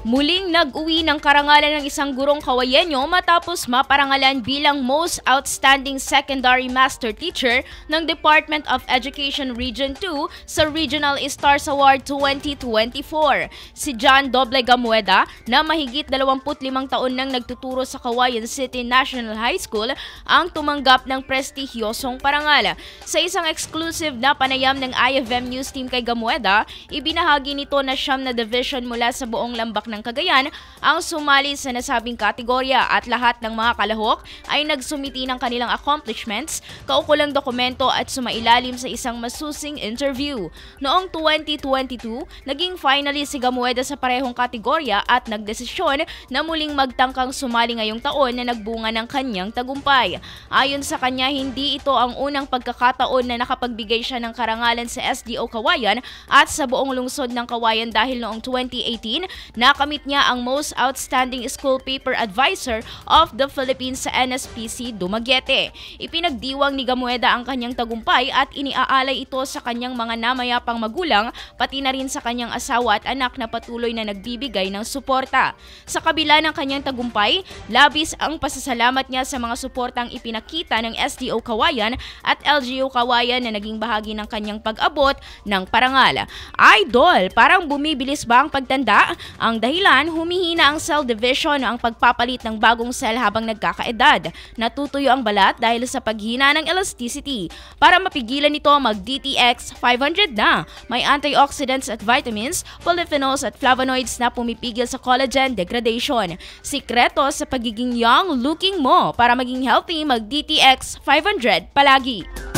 Muling nag-uwi ng karangalan ng isang gurong Kawayenyo matapos maparangalan bilang Most Outstanding Secondary Master Teacher ng Department of Education Region 2 sa Regional Stars Award 2024. Si John Doble Gamueda na mahigit 25 taon nang nagtuturo sa Cauayan City National High School ang tumanggap ng prestigyosong parangal. Sa isang exclusive na panayam ng IFM News Team kay Gamueda, ibinahagi nito na 9 na division mula sa buong lambak ng Cagayan ang sumali sa nasabing kategorya at lahat ng mga kalahok ay nagsumiti ng kanilang accomplishments, kaukulang dokumento at sumailalim sa isang masusing interview. Noong 2022, naging finalist si Gamueda sa parehong kategorya at nagdesisyon na muling magtangkang sumali ngayong taon na nagbunga ng kanyang tagumpay. Ayon sa kanya, hindi ito ang unang pagkakataon na nakapagbigay siya ng karangalan sa SDO Cauayan at sa buong lungsod ng Cauayan dahil noong 2018, nakamit niya ang Most Outstanding School Paper Advisor of the Philippines sa NSPC Dumaguete. Ipinagdiwang ni Gamueda ang kanyang tagumpay at iniaalay ito sa kanyang mga namayapang magulang pati na rin sa kanyang asawa at anak na patuloy na nagbibigay ng suporta. Sa kabila ng kanyang tagumpay, labis ang pasasalamat niya sa mga suportang ipinakita ng SDO Cauayan at LGU Cauayan na naging bahagi ng kanyang pag-abot ng parangal. Idol, parang bumibilis ba ang pagtanda? Ang dahilan, humihina ang cell division o ang pagpapalit ng bagong cell habang nagkakaedad. Natutuyo ang balat dahil sa paghina ng elasticity. Para mapigilan ito, mag-DTX 500 na. May antioxidants at vitamins, polyphenols at flavonoids na pumipigil sa collagen degradation. Sikreto sa pagiging young looking mo. Para maging healthy, mag-DTX 500 palagi.